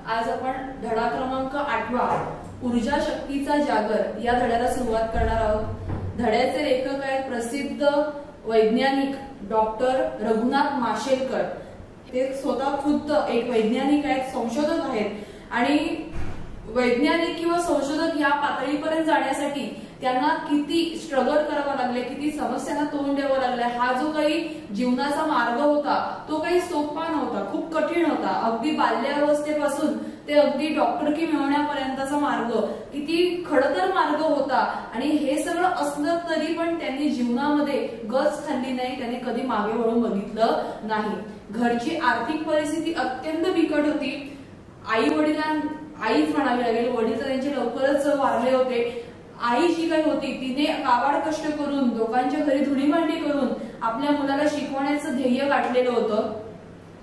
आज आपण धडा क्रमांक 8 ऊर्जा शक्तीचा जागर या धड्याला सुरुवात करणार आहोत। धड्याचे लेखक आहेत प्रसिद्ध वैज्ञानिक डॉक्टर रघुनाथ माशेलकर। ते स्वतः खुद्द एक वैज्ञानिक आहेत, संशोधक आहेत आणि वैज्ञानिक किंवा संशोधक या पातळीपर्यंत जाण्यासाठी त्यांना किती स्ट्रगल करावं लागले, किती समस्यांना तोंड द्यावं लागलं। हा जो काही जीवनाचा मार्ग होता तो काही सोपा नव्हता, खूप कठीण होता। अगदी बाल्यावस्थेपासून ते अगदी डॉक्टरकी मिळवण्यापर्यंतचा मार्ग किती खडतर मार्ग होता आणि हे सगळं असलं तरी पण त्यांनी जीवनामध्ये गच खाल्ली नाही, त्यांनी कधी मागे वळून बघितलं नाही। घरची आर्थिक परिस्थिती अत्यंत बिकट होती। आईच म्हणावी लागेल, वडील तर त्यांचे लवकरच वारले होते। आई जी काही होती तिने काबाड कष्ट करून लोकांच्या घरी धुणी भांडी करून आपल्या मुलाला शिकवण्याचं ध्येय गाठलेलं होतं।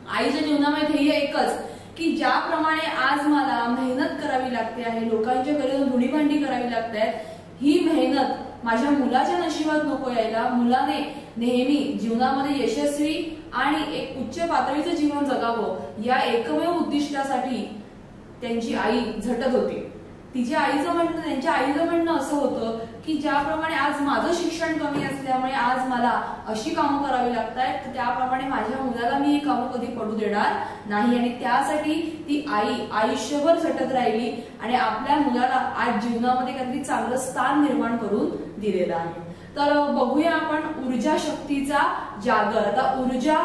आईच्या जीवनामध्ये ध्येय एकच की ज्याप्रमाणे आज मला मेहनत करावी लागते आहे, लोकांच्या घरी धुणी भांडी करावी लागते, ही मेहनत माझ्या मुलाच्या नशिबात नको यायला। मुलाने नेहमी जीवनामध्ये यशस्वी आणि एक उच्च पातळीचं जीवन जगावं या एकमेव उद्दिष्टासाठी त्यांची आई झटत होती। त्यांच्या आईचं म्हणणं असं होतं की ज्याप्रमाणे आज माझं शिक्षण कमी असल्यामुळे आज मला अशी कामं करावी लागतात, त्याप्रमाणे माझ्या मुलाला मी ही कामं कधी पडू देणार नाही आणि त्यासाठी ती आई आयुष्यभर झटत राहिली आणि आपल्या मुलाला आज जीवनामध्ये काहीतरी चांगलं स्थान निर्माण करून दिलेलं आहे। तर बघूया आपण ऊर्जा शक्तीचा जागर। आता ऊर्जा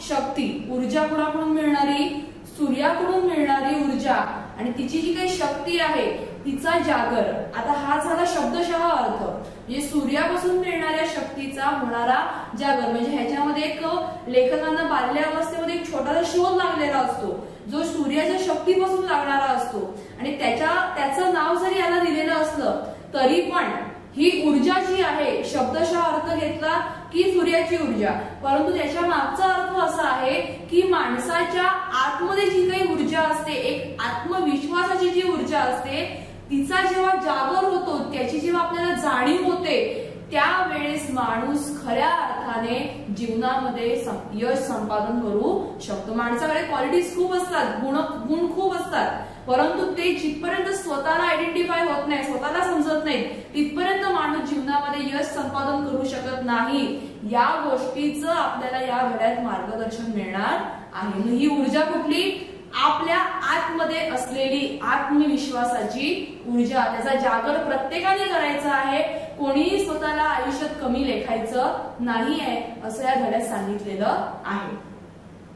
शक्ती, ऊर्जा कुणाकडून मिळणारी? सूर्याकडून मिळणारी ऊर्जा आणि तिची जी काही शक्ती आहे तिचा जागर। आता हा झाला शब्दशः अर्थ, म्हणजे सूर्यापासून मिळणाऱ्या शक्तीचा होणारा जागर। म्हणजे ह्याच्यामध्ये एक लेखकांना बाल्यावस्थेमध्ये एक छोटासा शोध लागलेला असतो जो सूर्याच्या शक्तीपासून लागणारा असतो आणि त्याचं नाव जरी याला दिलेलं असलं तरी पण ही ऊर्जा जी आहे, शब्दशः अर्थ घेतला की सूर्याची ऊर्जा, परंतु त्याच्या मागचा अर्थ असा आहे की माणसाच्या आतमध्ये जी काही ऊर्जा असते, एक आत्मविश्वासाची जी ऊर्जा असते, तिचा जेव्हा जागर होतो, त्याची जेव्हा आपल्याला जाणीव होते, त्यावेळेस माणूस खऱ्या अर्थाने जीवनामध्ये यश संपादन करू शकतो। माणसाकडे क्वालिटीज खूप असतात, गुण खूप असतात, परंतु ते जिथपर्यंत स्वतःला आयडेंटिफाय होत नाही, स्वतःला समजत नाही, तिथपर्यंत माणूस जीवनामध्ये यश संपादन करू शकत नाही। या गोष्टीचं आपल्याला या धड्यात मार्गदर्शन मिळणार आहे। ही ऊर्जा कुठली? आपल्या आतमध्ये असलेली आत्मविश्वासाची ऊर्जा, त्याचा जागर प्रत्येकाने करायचा आहे। कोणीही स्वतःला आयुष्यात कमी लेखायचं नाही आहे असं या धड्यात सांगितलेलं आहे।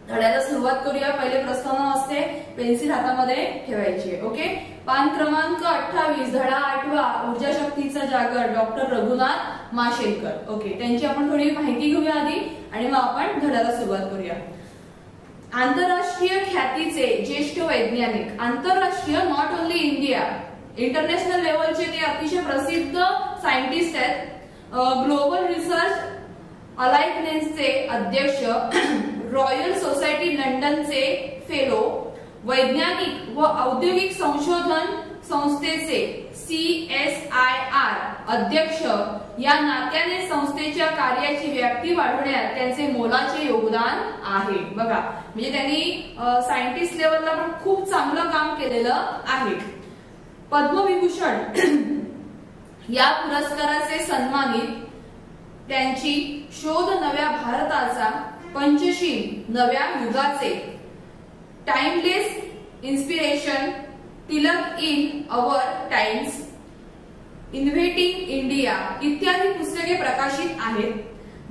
धड्याला सुरुवात करूया। पहिले प्रस्तावना असते, पेन्सिल हातामध्ये ठेवायची। ओके, पान क्रमांक 28, धडा 8 ऊर्जा शक्तीचा जागर, डॉक्टर रघुनाथ माशेलकर। ओके, त्यांची आपण थोडी माहिती घेऊया आधी आणि मग आपण धड्याला सुरुवात करूया। आंतरराष्ट्रीय ख्यातीचे ज्येष्ठ वैज्ञानिक, आंतरराष्ट्रीय नॉट ओनली इंडिया, इंटरनॅशनल लेवलचे ते अतिशय प्रसिद्ध सायंटिस्ट आहेत। ग्लोबल रिसर्च अलायन्सचे अध्यक्ष, रॉयल सोसायटी लंडनचे फेलो, वैज्ञानिक व औद्योगिक संशोधन संस्थेचे CSIR अध्यक्ष या नात्याने संस्थेच्या कार्याची व्याप्ती वाढवण्यात त्यांचे मोलाचे योगदान आहे। बघा, म्हणजे त्यांनी सायंटिस्ट लेवलला पण खूप चांगलं काम केलेलं आहे। पद्मविभूषण या पुरस्काराचे सन्मानित, त्यांची शोध नव्या भारताचा, पंचशील नव्या युगाचे, timeless inspiration, Tilak in our times, inventing India इत्यादी पुस्तके प्रकाशित आहेत।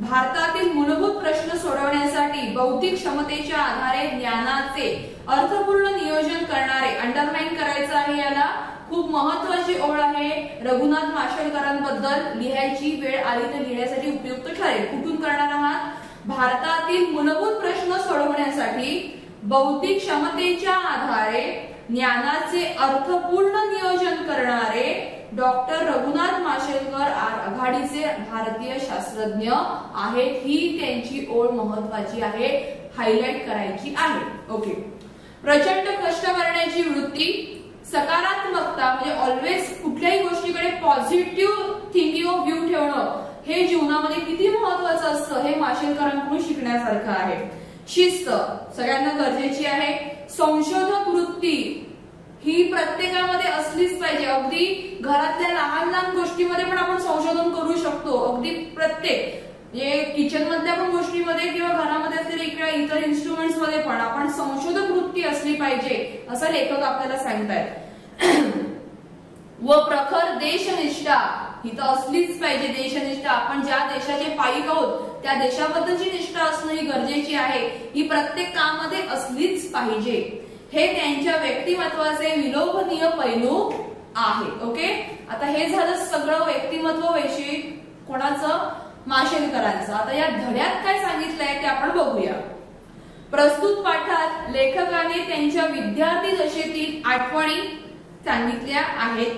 भारतातील मूलभूत प्रश्न सोडवण्यासाठी बौद्धिक क्षमतेच्या आधारे ज्ञानाचे अर्थपूर्ण नियोजन करणारे, अंडरलाईन करायचं आहे याला, खूप महत्वाची ओळ आहे। रघुनाथ माशेलकरांबद्दल लिहायची वेळ आली तर लिहिण्यासाठी उपयुक्त ठरेल। कुठून करणार आहात? भारतातील मूलभूत प्रश्न सोडवण्यासाठी बौद्धिक क्षमतेच्या आधारे ज्ञानाचे अर्थपूर्ण नियोजन करणारे डॉक्टर रघुनाथ माशेलकर आघाडीचे भारतीय शास्त्रज्ञ आहेत। ही त्यांची ओळ महत्वाची आहे, हायलाइट करायची आहे। ओके, प्रचंड कष्ट करण्याची वृत्ती, सकारात्मकता म्हणजे ऑलवेज कुठल्याही गोष्टीकडे पॉझिटिव्ह थिंकिंग ऑफ व्ह्यू ठेवणं हे जीवनामध्ये किती महत्वाचं असतं हे माशेलकरांकडून शिकण्यासारखं आहे। शिस्त सगळ्यांना गरजेची आहे। संशोधक वृत्ती ही प्रत्येकामध्ये असलीच पाहिजे. अगदी घरातल्या लहान लहान गोष्टीमध्ये पण आपण संशोधन करू शकतो. अगदी प्रत्येक किचन मधल्या पण गोष्टीमध्ये किंवा घरामध्ये असलेल्या इतर इन्स्ट्रुमेंट्स मध्ये पण आपण संशोधक वृत्ती असली पाहिजे असं लेखक आपल्याला सांगतायत. व प्रखर देशनिष्ठा ही तर असलीच पाहिजे. देशनिष्ठा, आपण ज्या देशाचे पाईक आहोत त्या देशाबद्दलची निष्ठा असणं ही गरजेची आहे. ही प्रत्येक कामामध्ये असलीच पाहिजे. हे त्यांच्या व्यक्तिमत्वाचे विलोभनीय पैलू आहे. ओके, आता हे झालं सगळं व्यक्तिमत्व वैशिष्ट्य कोणाचं, माशेलकरांचं. आता या धड्यात काय सांगितलंय ते आपण बघूया. प्रस्तुत पाठात लेखकाने त्यांच्या विद्यार्थी दशेतील आठवणी सांगितल्या आहेत.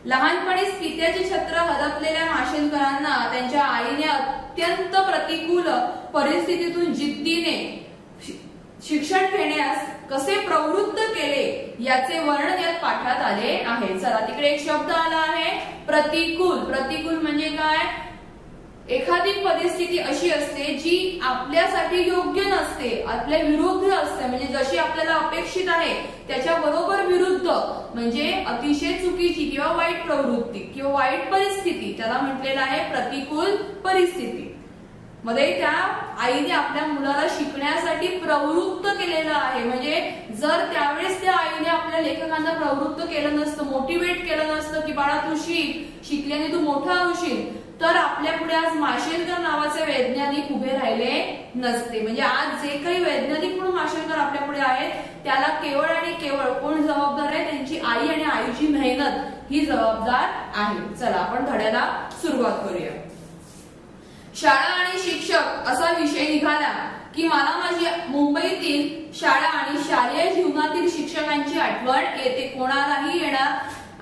लहानपणीच पित्याचे छत्र हरपलेल्या माशेलकरांना त्यांच्या आईने अत्यंत प्रतिकूल परिस्थितीतून जिद्दीने शिक्षण घेण्यास कसे प्रवृत्त केले याचे वर्णन या पाठात आले आहे. चला, तिकडे एक शब्द आला आहे प्रतिकूल. प्रतिकूल म्हणजे काय? एखादी परिस्थिती अशी असते जी आपल्यासाठी योग्य नसते, आपल्या विरुद्ध असते. म्हणजे जशी आपल्याला अपेक्षित आहे त्याच्या बरोबर विरुद्ध, म्हणजे अतिशय चुकीची किंवा वाईट प्रवृत्ती किंवा वाईट परिस्थिती, त्याला म्हटलेलं आहे प्रतिकूल परिस्थिती. मध्ये त्या आईने आपल्या मुलाला शिकण्यासाठी प्रवृत्त केलेलं आहे. म्हणजे जर त्यावेळेस त्या आईने आपल्या लेखकांना प्रवृत्त केलं नसतं, मोटिवेट केलं नसतं की बाळा तू शिकल्याने तू मोठा होशील, तर आपल्या पुढे आज माशेलकर नावाचे वैज्ञानिक उभे राहिले नसते. म्हणजे आज जे काही वैज्ञानिक म्हणून माशेलकर आपल्या पुढे आहेत त्याला केवळ आणि केवळ कोण जबाबदार आहे? त्यांची आई आणि आईची मेहनत ही जबाबदार आहे. चला, आपण धड्याला सुरुवात करूया. शाळा आणि शिक्षक असा विषय निघाला की मला माझी मुंबईतील शाळा आणि शालेय जीवनातील शिक्षकांची आठवण येते. कोणालाही येणार.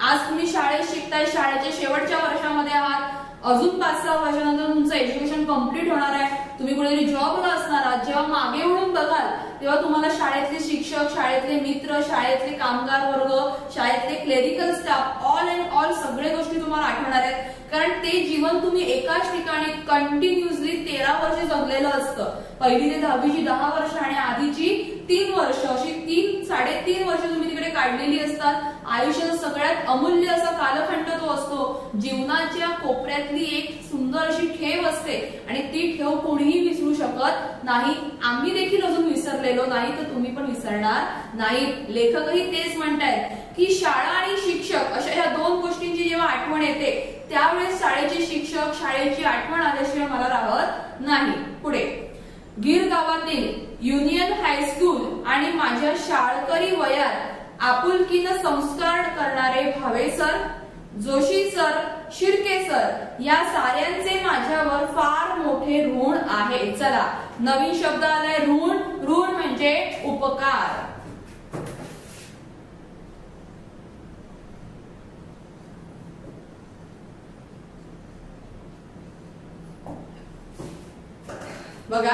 आज तुम्ही शाळेत शिकताय, शाळेच्या शेवटच्या वर्षामध्ये आहात, अजून 5-6 वर्षानंतर तुमचं एज्युकेशन कम्प्लीट होणार आहे, तुम्ही कुठेतरी जॉबला असणार आहात. जेव्हा मागे वळून बघाल तेव्हा तुम्हाला शाळेतले शिक्षक, शाळेतले मित्र, शाळेतले कामगार वर्ग, शाळेतले clerical staff, all and all सगळे गोष्टी तुम्हाला आठवणार आहेत. कारण ते जीवन तुम्ही एकाच ठिकाणी कंटिन्युअसली 13 वर्ष जगलेलं असतं. 1ली ते 10वीची 10 वर्ष आणि आधीची 3 वर्ष, अशी 3-3.5 वर्ष तुम्ही तिकडे काढलेली असतात. आयुष्याचा सगळ्यात अमूल्य असा कालखंड तो असतो. जीवनाच्या कोपऱ्यातली एक सुंदर अशी ठेव असते आणि ती ठेव कोणीही विसरू शकत नाही. आम्ही देखील अजून विसरलेलो नाही, तर तुम्ही पण विसरणार नाही. लेखकही तेच म्हणतायत की शाळा आणि शिक्षक अशा या 2 गोष्टींची जेव्हा आठवण येते त्यावेळेस शाळेचे शिक्षक, शाळेची आठवण आल्याशिवाय मला राहत नाही. पुढे, गीर गावातील युनियन हायस्कूल आणि माझ्या शाळकरी वयात आपुलकीनं संस्कार करणारे Bhave sir, Joshi sir, Shirke sir या साऱ्यांचे माझ्यावर फार मोठे ऋण आहे. चला, नवीन शब्द आलाय ऋण. ऋण म्हणजे उपकार. बघा,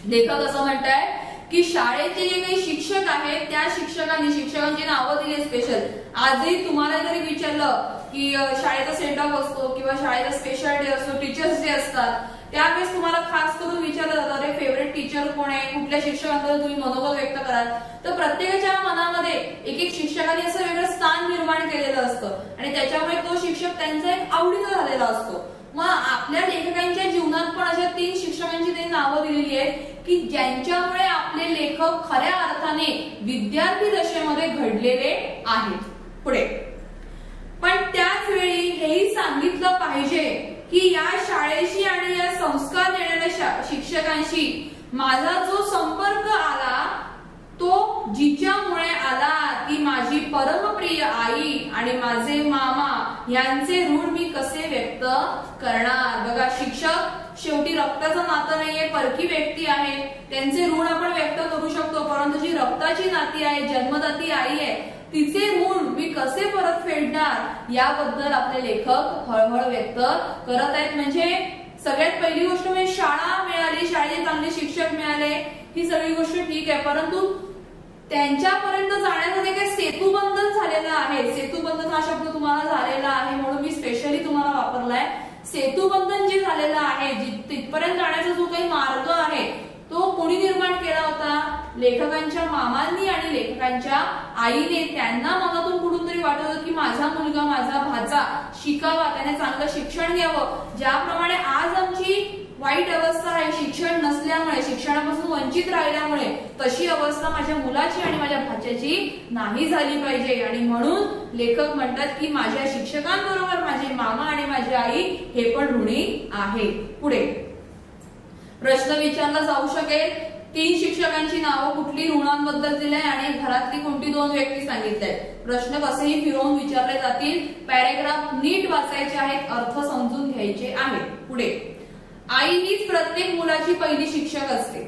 लेखक असं म्हणताय की शाळेचे जे काही शिक्षक आहेत त्या शिक्षकांची नावं दिली स्पेशल. आजही तुम्हाला जरी विचारलं की शाळेचा सेंड ऑफ असतो किंवा शाळेचा स्पेशल डे असतो, टीचर्स डे असतात, त्यावेळेस तुम्हाला खास करून विचारलं जातं अरे फेवरेट टीचर कोण आहे, कुठल्या शिक्षकांबद्दल तुम्ही मनोगत व्यक्त कराल. तर प्रत्येकाच्या मनामध्ये एक शिक्षकाने असं वेगळं स्थान निर्माण केलेलं असतं आणि त्याच्यामुळे तो शिक्षक त्यांचा एक आवडीचा झालेला असतो. मग आपल्या लेखकांच्या जीवनात पण अशा 3 शिक्षकांची त्यांनी नावं दिलेली आहेत की ज्यांच्यामुळे आपले लेखक खऱ्या अर्थाने विद्यार्थी दशेमध्ये घडलेले आहेत. पुढे, पण त्याच वेळी हेही सांगितलं पाहिजे की या शाळेशी आणि या संस्कार देणाऱ्या शिक्षकांशी माझा जो संपर्क आला तो जिच्यामुळे आला ती माझी परमप्रिय आई आणि माझे मामा यांचे ऋण मी कसे व्यक्त करणार. बघा, शिक्षक शेवटी रक्ताचं नातं नाहीये, परकी व्यक्ती आहे, त्यांचे ऋण आपण व्यक्त करू शकतो, परंतु जी रक्ताची नाती आहे, जन्मदाती आई आहे, तिचे ऋण मी कसे परत फेडणार याबद्दल आपले लेखक हळहळ व्यक्त करत आहेत. म्हणजे सगळ्यात पहिली गोष्ट म्हणजे शाळा मिळाली, शाळेचे चांगले शिक्षक मिळाले, ही सगळी गोष्ट ठीक आहे, परंतु त्यांच्यापर्यंत जाण्यासाठी काही सेतुबंधन झालेलं आहे. सेतुबंधन हा शब्द तुम्हाला झालेला आहे म्हणून मी स्पेशली तुम्हाला वापरलाय. सेतुबंधन जे झालेलं आहे, तिथपर्यंत जाण्याचा जो काही मार्ग आहे तो कोणी निर्माण केला होता? लेखकांच्या मामांनी आणि लेखकांच्या आईने. त्यांना मनातून कुठून तरी वाटत होतं की माझा मुलगा, माझा भाचा शिकावा, त्याने चांगलं शिक्षण घ्यावं. ज्याप्रमाणे आज आमची वाईट अवस्था आहे शिक्षण नसल्यामुळे, शिक्षणापासून वंचित राहिल्यामुळे, तशी अवस्था माझ्या मुलाची आणि माझ्या भाच्याची नाही झाली पाहिजे. आणि म्हणून लेखक म्हणतात की माझ्या शिक्षकांबरोबर माझे मामा आणि माझी आई हे पण ऋणी आहे. पुढे प्रश्न विचारला जाऊ शकेल, 3 शिक्षकांची नावं कुठली ऋणांबद्दल दिली आणि घरातली कोणती 2 व्यक्ती सांगितले. प्रश्न कसेही फिरवून विचारले जातील. पॅरेग्राफ नीट वाचायचे आहेत, अर्थ समजून घ्यायचे आहेत. पुढे आई हीच प्रत्येक मुलाची पहिली शिक्षक असते.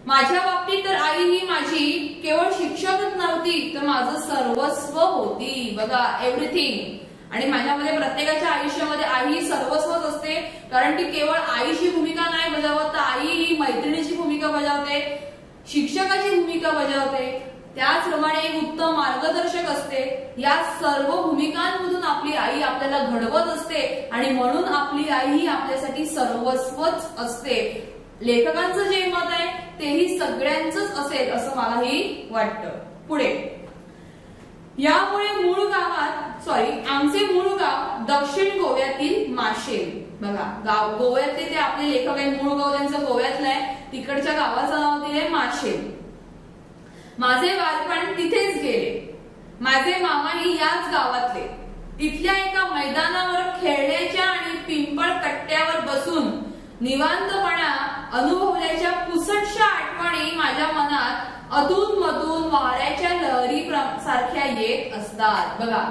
माझ्या बाबतीत तर आई ही माझी केवळ शिक्षकच नव्हती, तर माझं सर्वस्व होती. बघा, एव्हरीथिंग. आणि माझ्यामध्ये प्रत्येकाच्या आयुष्यामध्ये आई ही सर्वस्वच असते, कारण ती केवळ आईची भूमिका नाही बजावत, तर आई ही मैत्रिणीची भूमिका बजावते, शिक्षकाची भूमिका बजावते, त्याचप्रमाणे एक उत्तम मार्गदर्शक असते. या सर्व भूमिकांमधून आपली आई आपल्याला घडवत असते आणि म्हणून आपली आई ही आपल्यासाठी सर्वस्वच असते. लेखकांचं जे मत आहे तेही सगळ्यांचंच असेल असं मलाही वाटतं. पुढे यामुळे आमचे मूळ गाव दक्षिण गोव्यातील माशेल. बघा, गाव गोव्यातले ते आपले लेखक आहेत, मूळ गाव त्यांचं गोव्यातलं आहे, तिकडच्या गावाचं नाव दिलंय माशेल. माझे बालपण तिथेच गेले. माझे मामाही याच गावातले. तिथल्या एका मैदानावर खेळण्याच्या आणि पिंपळ कट्ट्यावर बसून निवांतपणा अनुभवल्याच्या पुसटशा आठवणी माझ्या मनात अधून मधून वाऱ्याच्या लहरी सारख्या येत असतात. बघा,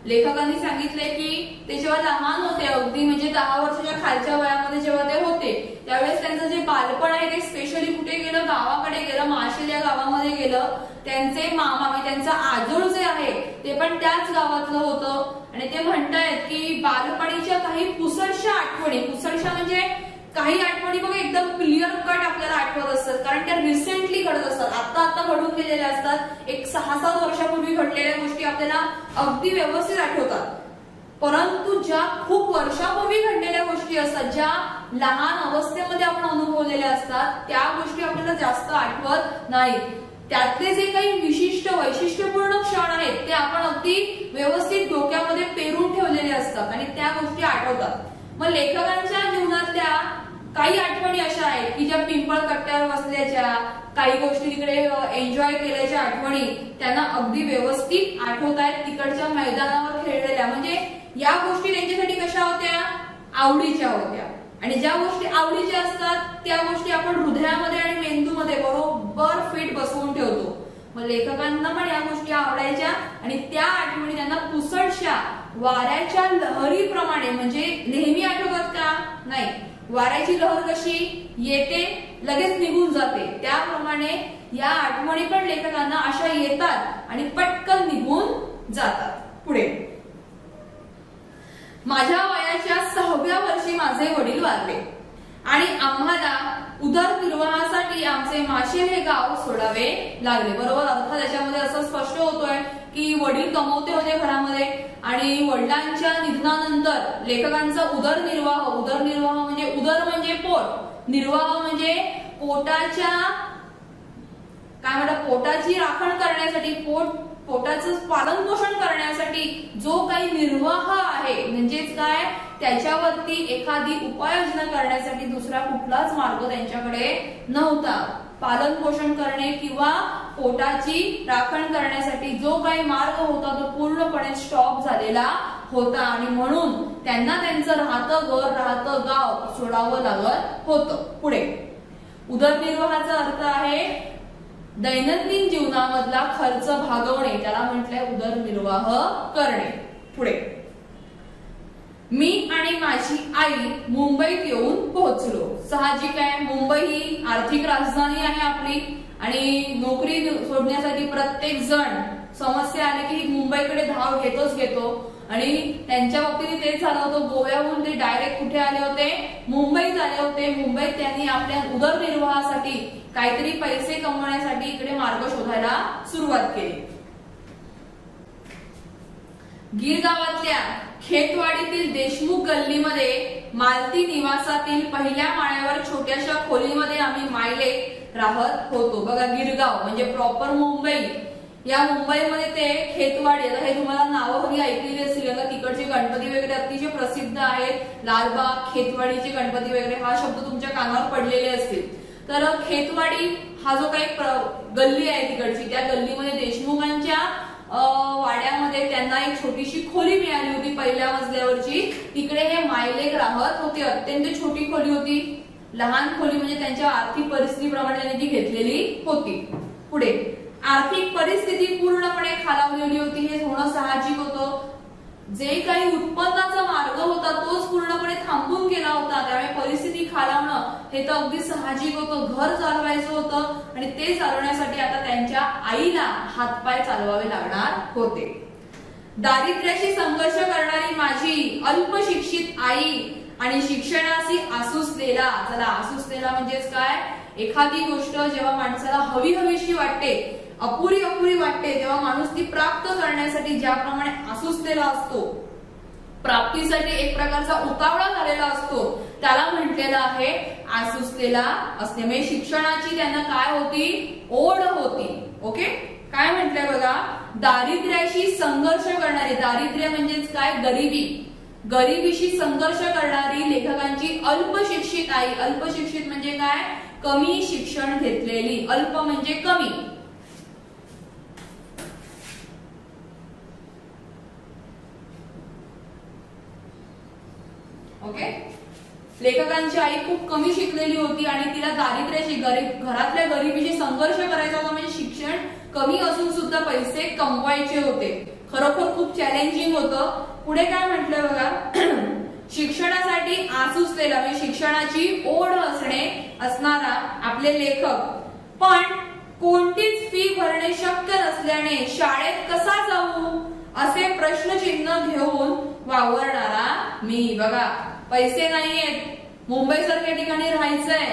लेखकांनी सांगितले की ते जेव्हा लहान होते, अगदी म्हणजे 10 वर्षाच्या खालच्या वयामध्ये जेव्हा ते होते, त्यावेळेस त्यांचं जे बालपण आहे ते स्पेशली कुठे गेलं? गावाकडे गेलं, माशेल या गावामध्ये गेलं. त्यांचे मामा म्हणजे त्यांचं आजोळ जे आहे ते पण त्याच गावातलं होतं. आणि ते म्हणतायत की बालपणीच्या काही पुसटशा आठवणी, पुसटशा म्हणजे काही आठवणी बघा एकदम क्लिअर कट आपल्याला आठवत असतात, कारण त्या रिसेंटली घडत असतात, आता घडून गेलेल्या असतात. एक 6-7 वर्षापूर्वी घडलेल्या गोष्टी आपल्याला अगदी व्यवस्थित आठवतात. परंतु ज्या खूप वर्षापूर्वी घडलेल्या गोष्टी असतात, ज्या लहान अवस्थेमध्ये आपण अनुभवलेल्या असतात, त्या गोष्टी आपल्याला जास्त आठवत नाहीत. त्यातले जे काही विशिष्ट वैशिष्ट्यपूर्ण क्षण आहेत ते आपण अगदी व्यवस्थित डोक्यामध्ये पेरून ठेवलेले असतात आणि त्या गोष्टी आठवतात. मग लेखकांच्या जीवनातल्या काही आठवणी अशा आहेत की ज्या पिंपळ कट्ट्यावर बसल्याच्या, काही गोष्टी तिकडे एन्जॉय केल्याच्या आठवणी त्यांना अगदी व्यवस्थित आठवत आहेत. तिकडच्या मैदानावर खेळलेल्या, म्हणजे या गोष्टी त्यांच्यासाठी कशा होत्या? आवडीच्या होत्या. आणि ज्या गोष्टी आवडीच्या असतात त्या गोष्टी आपण हृदयामध्ये आणि मेंदूमध्ये बरोबर फिट बसवून ठेवतो. मग लेखकांना पण या गोष्टी आवडायच्या आणि त्या आठवणी त्यांना पुसटशा वाऱ्याच्या लहरीप्रमाणे, म्हणजे नेहमी आठवतात का? नाही. वाऱ्याची लहर कशी येते लगेच निघून जाते, त्याप्रमाणे या आठवणी पण लेखकांना अशा येतात आणि पटकन निघून जातात. पुढे माझ्या वयाच्या 6व्या वर्षी माझे वडील वारले आणि आम्हाला उदरनिर्वाहासाठी आमचे माशेल हे गाव सोडावे लागले. बरोबर, अर्थ त्याच्यामध्ये असं स्पष्ट होतोय की वडील कमवते होते घरामध्ये आणि वडिलांच्या निधनानंतर लेखकांचा उदरनिर्वाह म्हणजे उदर म्हणजे पोट, निर्वाह म्हणजे पोटाच्या काय म्हणतात, पोटाची राखण करण्यासाठी, पोटाचं पालन पोषण करण्यासाठी जो काही निर्वाह आहे, म्हणजेच काय, त्याच्यावरती एखादी उपाययोजना करण्यासाठी दुसरा कुठलाच मार्ग त्यांच्याकडे नव्हता. पालन पोषण करणे किंवा पोटाची राखण करण्यासाठी जो काही मार्ग होता तो पूर्णपणे स्टॉप झालेला होता आणि म्हणून त्यांना त्यांचं राहतं घर, राहतं गाव सोडावं लागत होतं. पुढे उदरनिर्वाहाचा अर्थ आहे दैनंदिन जीवनामधला खर्च भागवणे, त्याला म्हटलंय उदरनिर्वाह करणे. पुढे मी आणि माझी आई मुंबईत येऊन पोहोचलो. साहजिक आहे, मुंबई ही आर्थिक राजधानी आहे आपली आणि नोकरी सोडण्यासाठी प्रत्येक जण समस्या आली की मुंबईकडे धाव घेतो आणि त्यांच्या बाबतीत तेच झालं होतं. गोव्याहून ते डायरेक्ट कुठे आले होते? मुंबईत आले होते. मुंबईत त्यांनी आपल्या उदरनिर्वाहासाठी काहीतरी पैसे कमवण्यासाठी इकडे मार्ग शोधायला सुरुवात केली. गीर गावातल्या खेतवाडीतील देशमुख गल्लीमध्ये मालती निवासातील पहिल्या माळ्यावर छोट्याशा खोलीमध्ये आम्ही मायले राहत होतो. बघा गिरगाव म्हणजे प्रॉपर मुंबई, या मुंबईमध्ये ते खेतवाडी, आता हे तुम्हाला नावं कधी ऐकलेली असतील का, तिकडचे गणपती वगैरे अतिशय प्रसिद्ध आहेत, लालबाग खेतवाडीचे गणपती वगैरे, हा शब्द तुमच्या कानावर पडलेले असतील. तर खेतवाडी हा जो काही गल्ली आहे तिकडची, त्या गल्लीमध्ये देशमुखांच्या वाड्यामध्ये त्यांना एक छोटीशी खोली मिळाली होती पहिल्या मजल्यावरची. तिकडे हे मायलेक राहत होते. अत्यंत छोटी खोली होती, लहान खोली, म्हणजे त्यांच्या आर्थिक परिस्थितीप्रमाणे त्यांनी ती घेतलेली होती. पुढे आर्थिक परिस्थिती पूर्णपणे खालावलेली होती, हे होणं साहजिक होतं. जे काही उत्पन्नाचा मार्ग होता तोच पूर्णपणे थांबून गेला होता, त्यामुळे परिस्थिती खालावणं हे तर अगदी साहजिक होतं. घर चालवायचं होतं आणि ते चालवण्यासाठी आता त्यांच्या आईला हातपाय चालवावे लागणार होते. दारिद्र्याशी संघर्ष करणारी माझी अल्पशिक्षित आई आणि शिक्षणाशी आसुसलेला, चला आसुसलेला म्हणजेच काय, एखादी गोष्ट जेव्हा माणसाला हवी हवीशी वाटते, अपुरी अपुरी वाटते, तेव्हा माणूस ती प्राप्त करण्यासाठी ज्याप्रमाणे आसुसलेला असतो, प्राप्तीसाठी एक प्रकारचा उतावळा झालेला असतो, त्याला म्हटलेलं आहे आसुसलेला असणे. म्हणजे शिक्षणाची त्यांना काय होती, ओढ होती. ओके, काय म्हटलंय बघा, दारिद्र्याशी संघर्ष करणारी, दारिद्र्य म्हणजेच काय, गरिबी, गरिबीशी संघर्ष करणारी लेखकांची अल्पशिक्षित आई. अल्पशिक्षित म्हणजे काय, कमी शिक्षण घेतलेली, अल्प म्हणजे कमी. ओके, लेखकांची आई खूप कमी शिकलेली होती आणि तिला दारिद्र्याशी, घरातल्या गरिबीशी संघर्ष करायचा होता. म्हणजे शिक्षण कमी असून सुद्धा पैसे कमवायचे होते. खरोखर खूप चॅलेंजिंग होतं. पुढे काय म्हटलंय बघा, शिक्षणासाठी आसुसलेला म्हणजे शिक्षणाची ओढ असणारा आपले लेखक, पण कोणतीच फी भरणे शक्य नसल्याने शाळेत कसा जाऊ असे प्रश्नचिन्ह घेऊन वावरणारा मी. बघा, पैसे नाहीयेत, मुंबई सारख्या ठिकाणी राहायचंय,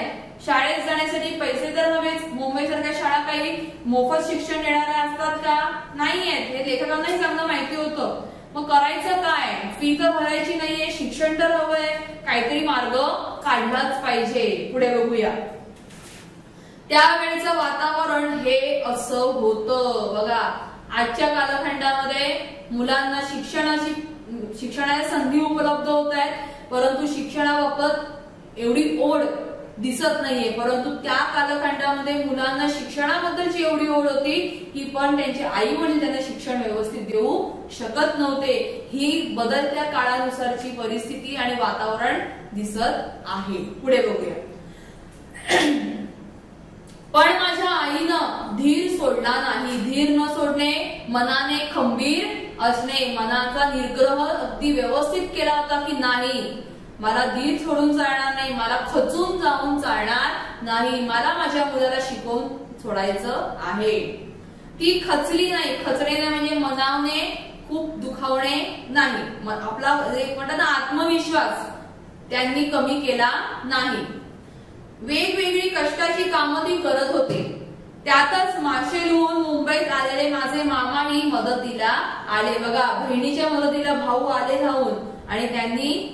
शाळेत जाण्यासाठी पैसे तर हवेच. मुंबई सारख्या शाळा काही मोफत शिक्षण देणाऱ्या असतात का, नाहीयेत, हे लेखकांनाही चांगलं माहिती होतं. मग करायचं काय, फी तर भरायची नाहीये, शिक्षण तर हवंय, काहीतरी मार्ग काढलाच पाहिजे. पुढे बघूया, त्यावेळेचं वातावरण हे असं होतं. बघा, आजच्या कालखंडामध्ये मुलांना शिक्षणाच्या संधी उपलब्ध होत आहेत, परंतु शिक्षणाबाबत एवढी ओढ दिसत नाहीये. परंतु त्या कालखंडामध्ये मुलांना शिक्षणाबद्दलची एवढी ओढ होती की पण त्यांचे आई वडील त्यांना शिक्षण व्यवस्थित देऊ शकत नव्हते. ही बदलत्या काळानुसारची परिस्थिती आणि वातावरण दिसत आहे. पुढे बघूया, पण माझ्या आईनं धीर सोडला नाही. धीर न सोडणे, मनाने खंबीर असणे, मनाचा निग्रह अगदी व्यवस्थित केला होता की नाही, मला धीर सोडून चालणार नाही, मला खचून जाऊन चालणार नाही, मला माझ्या मुलाला शिकवून सोडायचं आहे. ती खचली नाही. खचणे नाही म्हणजे मनाने खूप दुखावणे नाही. आपला एक म्हणतात ना आत्मविश्वास त्यांनी कमी केला नाही. वेगवेगळी कष्टाची कामं ती करत होते. त्यातच मार्शेलहून मुंबईत आलेले माझे मामाही मदतीला आले. बघा, बहिणीच्या मदतीला भाऊ आले धावून आणि त्यांनी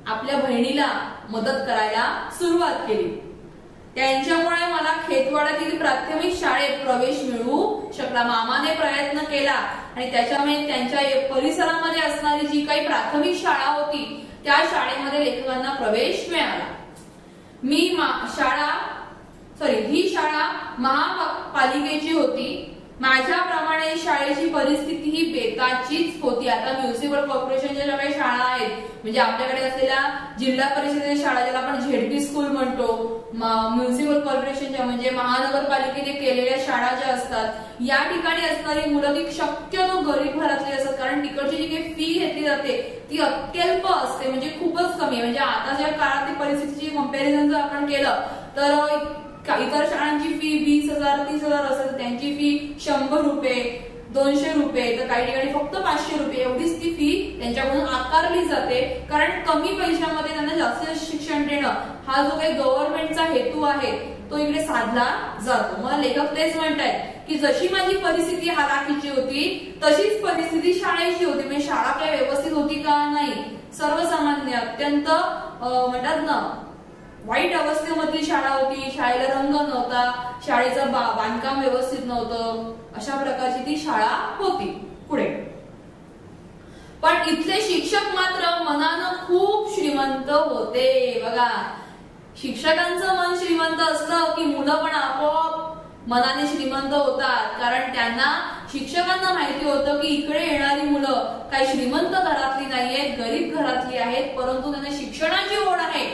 आपल्या बहिणीला मदत करायला सुरुवात केली. त्यांच्यामुळे मला खेतवाड्यातील प्राथमिक शाळेत प्रवेश मिळू शकला. मामाने प्रयत्न केला आणि त्याच्यामुळे त्यांच्या परिसरामध्ये असणारी जी काही प्राथमिक शाळा होती त्या शाळेमध्ये लेखकांना प्रवेश मिळाला. ही शाळा महापालिकेची होती. माझ्याप्रमाणे शाळेची परिस्थिती ही बेताचीच होती. आता म्युनिसिपल कॉर्पोरेशनच्या ज्या काही शाळा आहेत, म्हणजे आपल्याकडे असलेल्या जिल्हा परिषदेच्या शाळा ज्याला आपण झेडपी स्कूल म्हणतो, म्युनिसिपल कॉर्पोरेशनच्या म्हणजे महानगरपालिकेने केलेल्या शाळा ज्या असतात, या ठिकाणी असणारी मुलं ती शक्यतो गरीब घरातली असतात. कारण तिकडची जी काही फी घेतली जाते ती अत्यल्प असते, म्हणजे खूपच कमी आहे. म्हणजे आता ज्या काळातली परिस्थितीची कंपॅरिझन जर आपण केलं तर इतर शाळांची फी 20,000 30,000 असेल, त्यांची फी 100 रुपये 200 रुपये, तर काही ठिकाणी फक्त 500 रुपये एवढीच ती फी त्यांच्याकडून आकारली जाते. कारण कमी पैशामध्ये त्यांना जास्तीत शिक्षण देणं हा जो काही गव्हर्नमेंटचा हेतू आहे तो इकडे साधला जातो. मग लेखक तेच म्हणतायत की जशी माझी परिस्थिती हालाखीची होती तशीच परिस्थिती शाळेची होती. म्हणजे शाळा काय व्यवस्थित होती का, नाही, सर्वसामान्य अत्यंत म्हणतात ना वाईट अवस्थेमधली शाळा होती, शाळेला रंग नव्हता, शाळेचं बांधकाम व्यवस्थित नव्हतं, अशा प्रकारची ती शाळा होती. पुढे पण इथले शिक्षक मात्र मनानं खूप श्रीमंत होते. बघा, शिक्षकांचं मन श्रीमंत असलं की मुलं पण आपोआप मनाने श्रीमंत होतात, कारण त्यांना शिक्षकांना माहिती होतं की इकडे येणारी मुलं काही श्रीमंत घरातली नाहीयेत, गरीब घरातली आहेत, परंतु त्यांना शिक्षणाची ओढ आहे,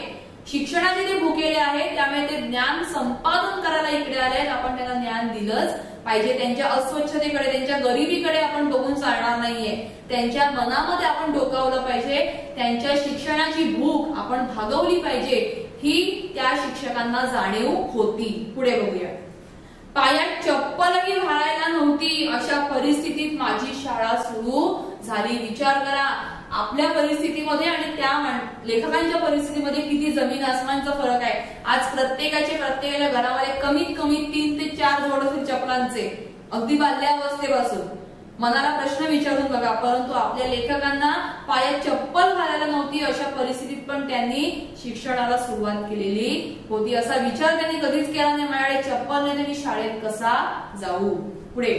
शिक्षणाचे ते भुकेले आहेत, त्यामुळे ते ज्ञान संपादन करायला इकडे आले आहेत. आपण त्यांना ज्ञान दिलंच पाहिजे. त्यांच्या अस्वच्छतेकडे, त्यांच्या गरिबीकडे आपण बघून चालणार नाहीये. त्यांच्या मनामध्ये आपण डोकावलं पाहिजे. त्यांच्या शिक्षणाची भूक आपण भागवली पाहिजे, ही त्या शिक्षकांना जाणीव होती. पुढे बघूया. पायात चप्पलही घालायला नव्हती, अशा परिस्थितीत माझी शाळा सुरू झाली. विचार करा, आपल्या परिस्थितीमध्ये आणि त्या लेखकांच्या परिस्थितीमध्ये किती जमीन आसमानचा फरक आहे. आज प्रत्येकाच्या घरामध्ये कमीत कमी 3 ते 4 जोड असतील चपलांचे, अगदी बाल्यावस्थेपासून. मनाला प्रश्न विचारून बघा. परंतु आपल्या लेखकांना पायात चप्पल घालायला नव्हती, अशा परिस्थितीत पण त्यांनी शिक्षणाला सुरुवात केलेली होती. असा विचार त्यांनी कधीच केला नाही, माझ्याकडे चप्पल नाही तर मी शाळेत कसा जाऊ. पुढे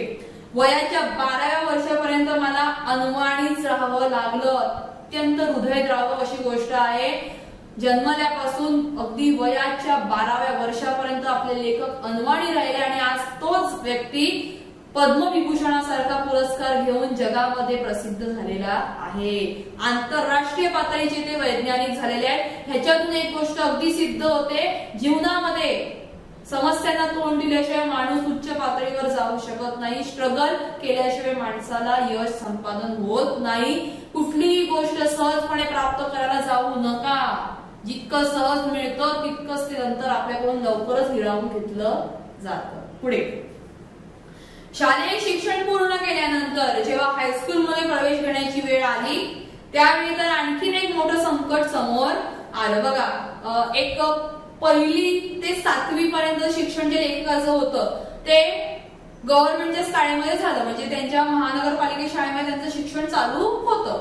वयाच्या 12व्या वर्षापर्यंत मला अनवाणीच राहावं लागलं. अत्यंत हृदयद्रावक अशी गोष्ट आहे. जन्मल्यापासून अगदी वयाच्या 12व्या वर्षापर्यंत आपले लेखक अनवाणी राहिले आणि आज तोच व्यक्ती पद्मविभूषणासारखा पुरस्कार घेऊन जगामध्ये प्रसिद्ध झालेला आहे. आंतरराष्ट्रीय पातळीचे ते वैज्ञानिक झालेले आहेत. ह्याच्यातून एक गोष्ट अगदी सिद्ध होते, जीवनामध्ये समस्यांना तोंड दिल्याशिवाय माणूस उच्च पातळीवर जाऊ शकत नाही. स्ट्रगल केल्याशिवाय माणसाला यश संपादन होत नाही. कुठलीही गोष्ट सहजपणे प्राप्त करायला जाऊ नका. जितकं सहज मिळतं तितकंच ते नंतर आपल्याकडून लवकरच हिरावून घेतलं जातं. पुढे शालेय शिक्षण पूर्ण केल्यानंतर जेव्हा हायस्कूल मध्ये प्रवेश घेण्याची वेळ आली, त्यावेळी तर आणखीन एक मोठं संकट समोर आलं. बघा, एक 1ली ते 7वी पर्यंत शिक्षण जे लेखकाचं होतं ते गव्हर्नमेंटच्या शाळेमध्ये झालं, म्हणजे त्यांच्या महानगरपालिका शाळेमध्ये त्यांचं शिक्षण चालू होतं.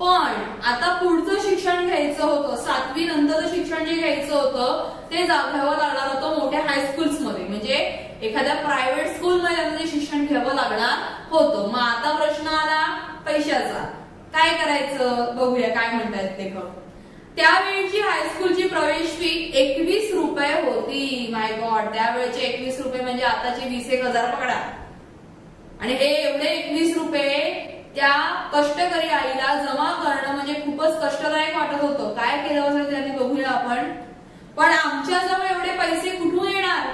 पण आता पुढचं शिक्षण घ्यायचं होतं, 7वी नंतरचं शिक्षण जे घ्यायचं होतं ते घ्यावं लागणार होतं मोठ्या हायस्कूल्स मध्ये, म्हणजे एखाद्या प्रायव्हेट स्कूलमध्ये त्यांचं शिक्षण घ्यावं लागणार होतं. मग आता प्रश्न आला पैशाचा, काय करायचं बघूया काय म्हणतायत ते. त्यावेळीची हायस्कूलची प्रवेश फी 21 रुपये होती. माय गॉड, त्यावेळेचे 21 रुपये म्हणजे आताचे 20,000 पकडा. आणि हे एवढे 21 रुपये त्या कष्टकरी आईला जमा करणं म्हणजे खूपच कष्टदायक वाटत होतं. काय केलं होतं त्यांनी बघूया आपण. पण आमच्याजवळ एवढे पैसे कुठून येणार?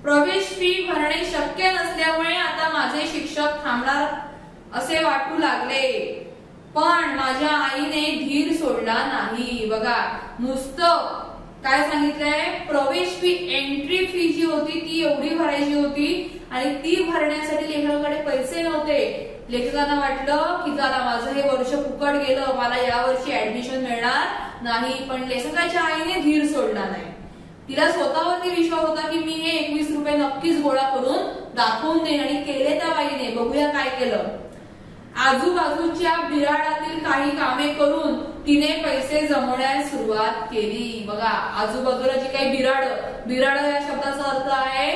प्रवेश फी भरणे शक्य नसल्यामुळे आता माझे शिक्षक थांबणार असे वाटू लागले. पण माझ्या आईने धीर सोडला नाही. बघा, नुसतं काय सांगितलंय, प्रवेश फी, एंट्री फी जी होती ती एवढी भरायची होती आणि ती भरण्यासाठी लेखकाकडे पैसे नव्हते. लेखकांना वाटलं की चला माझं हे वर्ष फुकट गेलं, मला यावर्षी ऍडमिशन मिळणार नाही. पण लेखकाच्या आईने धीर सोडला नाही. तिला स्वतःवरती विश्वास होता की मी हे 21 रुपये नक्कीच गोळा करून दाखवून देईन. आणि केले त्या बाईने. बघूया काय केलं. आजूबाजूच्या बिराडातील काही कामे करून तिने पैसे जमवण्यास सुरुवात केली. बघा, आजूबाजूला जी काही बिराड या शब्दाचा अर्थ आहे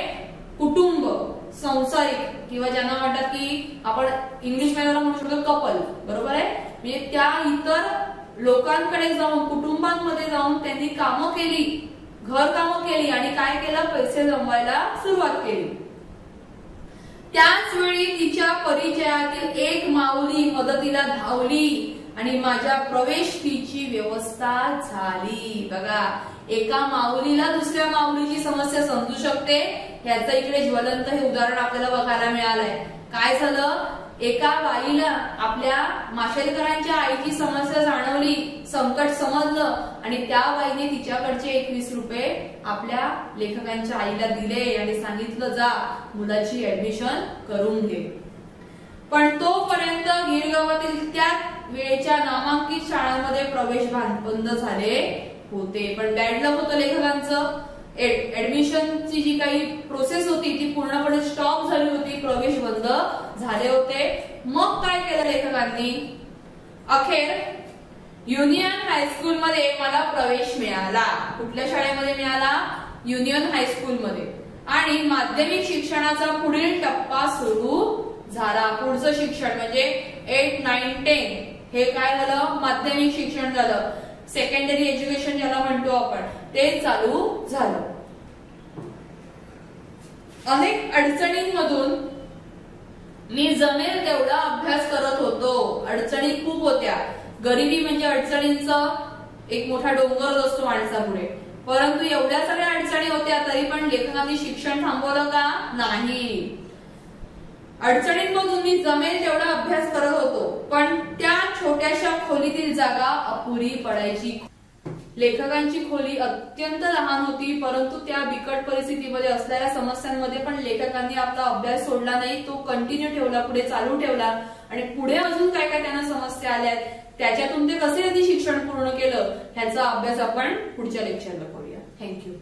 कुटुंब, संसारिक, किंवा ज्यांना म्हणतात की आपण इंग्लिश मध्ये म्हणू शकतो कपल, बरोबर आहे. म्हणजे त्या इतर लोकांकडे जाऊन, कुटुंबांमध्ये जाऊन त्यांनी कामं केली, घर कामं केली आणि काय केलं, पैसे जमवायला सुरुवात केली. त्याच वेळी तिच्या परिचयातील एक माऊली मदतीला धावली आणि माझ्या प्रवेश फीची व्यवस्था झाली. बघा, एका माऊलीला दुसऱ्या माऊलीची समस्या समजू शकते, ह्याचं इकडे ज्वलंत हे उदाहरण आपल्याला बघायला मिळालंय. काय झालं, एका बाईला आपल्या माशेलकरांच्या आईची समस्या जाणवली, संकट समजलं आणि त्या बाईने तिच्याकडचे 21 रुपये आपल्या लेखकांच्या आईला दिले आणि सांगितलं जा मुलाची ऍडमिशन करून घे. पण तोपर्यंत गिरगावातील त्या वेळेच्या नामांकित शाळांमध्ये प्रवेश बंद झाले होते. पण बॅड लक होतं लेखकांचं. ऍडमिशनची जी काही प्रोसेस होती ती पूर्णपणे स्टॉप झाली होती, प्रवेश बंद झाले होते. मग काय केलं लेखकांनी, अखेर युनियन हायस्कूल मध्ये मला प्रवेश मिळाला. कुठल्या शाळेमध्ये मिळाला? युनियन हायस्कूल मध्ये. आणि माध्यमिक शिक्षणाचा पुढील टप्पा सुरू झाला. पुढचं शिक्षण म्हणजे 8, 9, 10 हे काय झालं? माध्यमिक शिक्षण झालं. सेकंडरी एज्युकेशन ज्याला म्हणतो आपण ते चालू झालं. अनेक अडचणींमधून मी जमेल तेवढा अभ्यास करत होतो. अडचणी खूप होत्या. गरिबी म्हणजे अडचणींचा एक मोठा डोंगर असतो माणसापुढे. परंतु एवढ्या सगळ्या अडचणी होत्या तरी पण लेखकांनी शिक्षण थांबवलं का? नाही. अडचणींमधून मी जमेल तेवढा अभ्यास करत होतो पण त्या छोट्याशा खोलीतील जागा अपुरी पडायची. लेखकांची खोली अत्यंत लहान होती परंतु त्या बिकट परिस्थितीमध्ये असलेल्या समस्यांमध्ये पण लेखकांनी आपला अभ्यास सोडला नाही. तो कंटिन्यू ठेवला, पुढे चालू ठेवला. आणि पुढे अजून काय काय त्यांना समस्या आल्यात, त्याच्यातून ते कसे त्यांनी शिक्षण पूर्ण केलं ह्याचा अभ्यास आपण पुढच्या लेक्चरला करूया. थँक्यू.